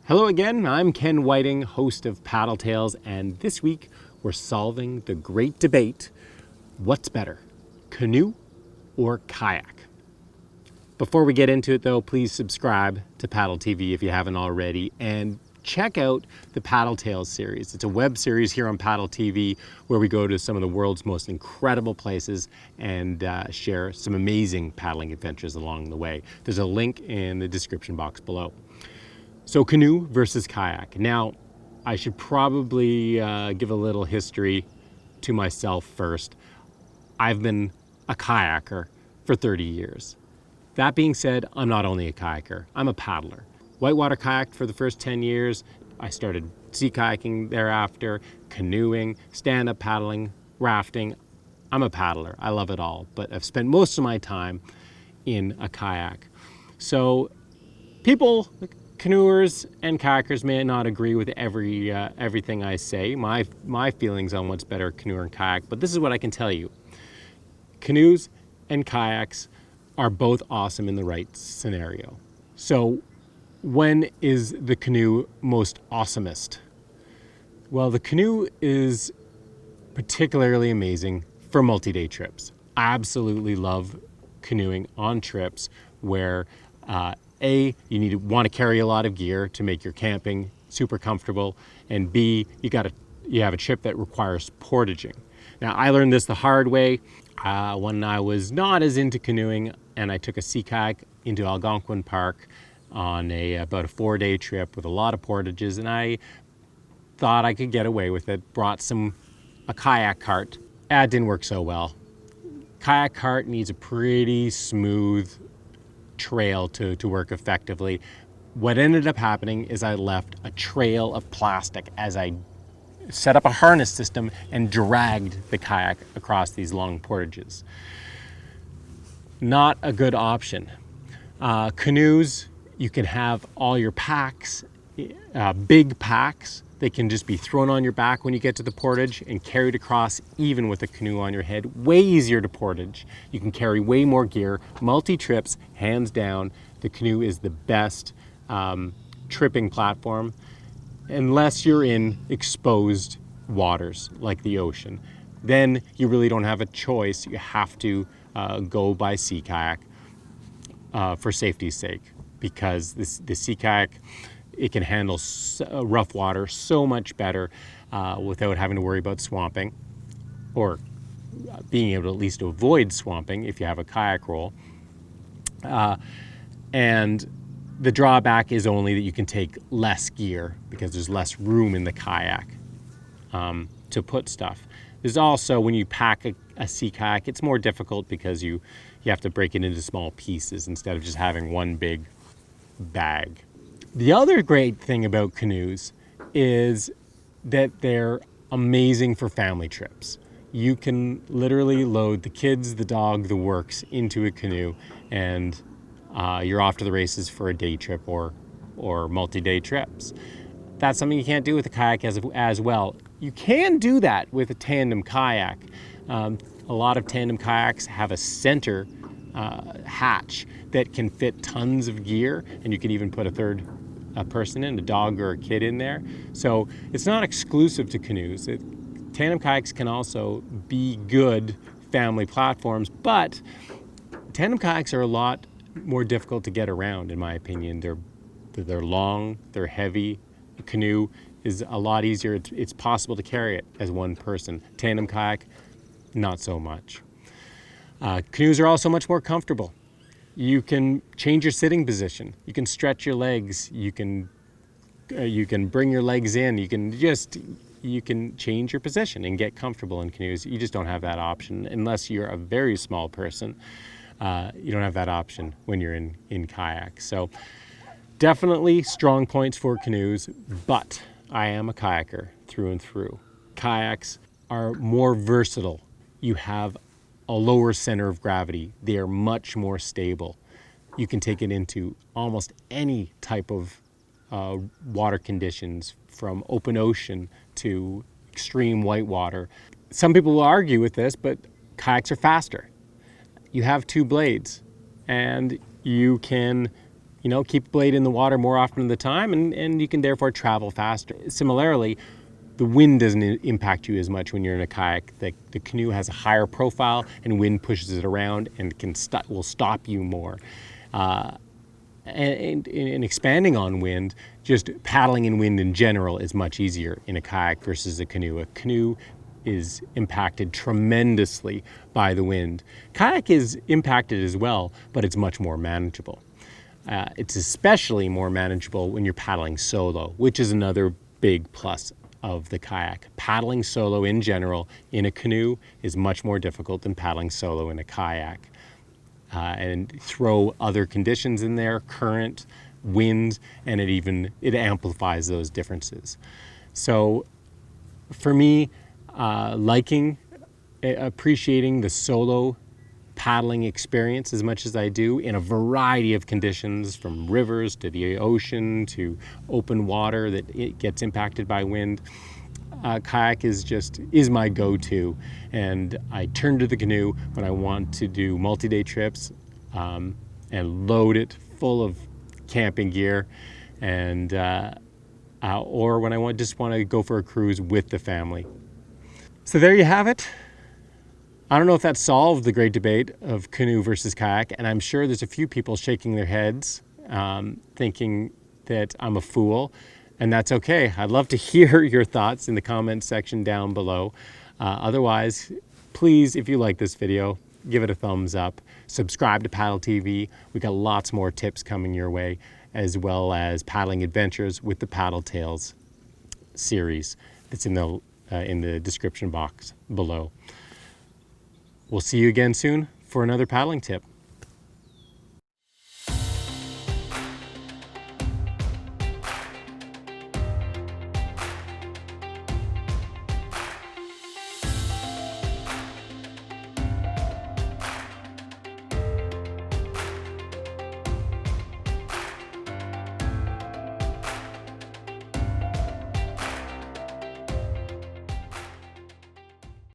Hello again, I'm Ken Whiting, host of Paddle Tales, and this week we're solving the great debate, what's better, canoe or kayak? Before we get into it though, please subscribe to PaddleTV if you haven't already, and check out the Paddle Tales series. It's a web series here on PaddleTV where we go to some of the world's most incredible places and share some amazing paddling adventures along the way. There's a link in the description box below. So canoe versus kayak. Now, I should probably give a little history to myself first. I've been a kayaker for 30 years. That being said, I'm not only a kayaker, I'm a paddler. Whitewater kayaked for the first 10 years. I started sea kayaking thereafter, canoeing, stand-up paddling, rafting. I'm a paddler, I love it all, but I've spent most of my time in a kayak. So people, canoers and kayakers may not agree with everything I say, my feelings on what's better, canoe and kayak, but this is what I can tell you. Canoes and kayaks are both awesome in the right scenario. So when is the canoe most awesomest? Well, the canoe is particularly amazing for multi-day trips. I absolutely love canoeing on trips where A, you want to carry a lot of gear to make your camping super comfortable, and B, you have a trip that requires portaging. Now, I learned this the hard way when I was not as into canoeing, and I took a sea kayak into Algonquin Park on about a 4-day trip with a lot of portages, and I thought I could get away with it. Brought a kayak cart. It didn't work so well. Kayak cart needs a pretty smooth trail to work effectively. What ended up happening is I left a trail of plastic as I set up a harness system and dragged the kayak across these long portages. Not a good option. Canoes, you can have all your packs, big packs. They can just be thrown on your back when you get to the portage and carried across even with a canoe on your head. Way easier to portage. You can carry way more gear. Multi-trips, hands down, the canoe is the best tripping platform unless you're in exposed waters like the ocean. Then you really don't have a choice. You have to go by sea kayak for safety's sake, because the sea kayak, it can handle rough water so much better without having to worry about swamping, or being able to at least avoid swamping if you have a kayak roll. And the drawback is only that you can take less gear because there's less room in the kayak to put stuff. There's also, when you pack a sea kayak, it's more difficult because you have to break it into small pieces instead of just having one big bag. The other great thing about canoes is that they're amazing for family trips. You can literally load the kids, the dog, the works into a canoe, and you're off to the races for a day trip or multi-day trips. That's something you can't do with a kayak as well. You can do that with a tandem kayak. A lot of tandem kayaks have a center hatch that can fit tons of gear, and you can even put a third person in, a dog or a kid in there. So it's not exclusive to canoes. Tandem kayaks can also be good family platforms, but tandem kayaks are a lot more difficult to get around, in my opinion. They're long, they're heavy. A canoe is a lot easier. It's possible to carry it as one person. Tandem kayak, not so much. Canoes are also much more comfortable. You can change your sitting position. You can stretch your legs. You can bring your legs in. You can change your position and get comfortable in canoes. You just don't have that option unless you're a very small person. You don't have that option when you're in kayak. So definitely strong points for canoes, but I am a kayaker through and through. Kayaks are more versatile. You have a lower center of gravity. They are much more stable. You can take it into almost any type of water conditions, from open ocean to extreme whitewater. Some people will argue with this, but kayaks are faster. You have two blades, and you can keep the blade in the water more often of the time, and you can therefore travel faster. Similarly, the wind doesn't impact you as much when you're in a kayak. The canoe has a higher profile, and wind pushes it around and will stop you more. And expanding on wind, just paddling in wind in general is much easier in a kayak versus a canoe. A canoe is impacted tremendously by the wind. Kayak is impacted as well, but it's much more manageable. It's especially more manageable when you're paddling solo, which is another big plus of the kayak. Paddling solo in general in a canoe is much more difficult than paddling solo in a kayak. And throw other conditions in there, current, wind, and it amplifies those differences. So for me, appreciating the solo paddling experience as much as I do in a variety of conditions, from rivers to the ocean to open water that it gets impacted by wind. Kayak is my go-to, and I turn to the canoe when I want to do multi-day trips and load it full of camping gear, and or when I just want to go for a cruise with the family. So there you have it. I don't know if that solved the great debate of canoe versus kayak, and I'm sure there's a few people shaking their heads thinking that I'm a fool, and that's okay. I'd love to hear your thoughts in the comments section down below. Otherwise, please, if you like this video, give it a thumbs up. Subscribe to PaddleTV. We got lots more tips coming your way, as well as paddling adventures with the Paddle Tales series that's in the description box below. We'll see you again soon for another paddling tip.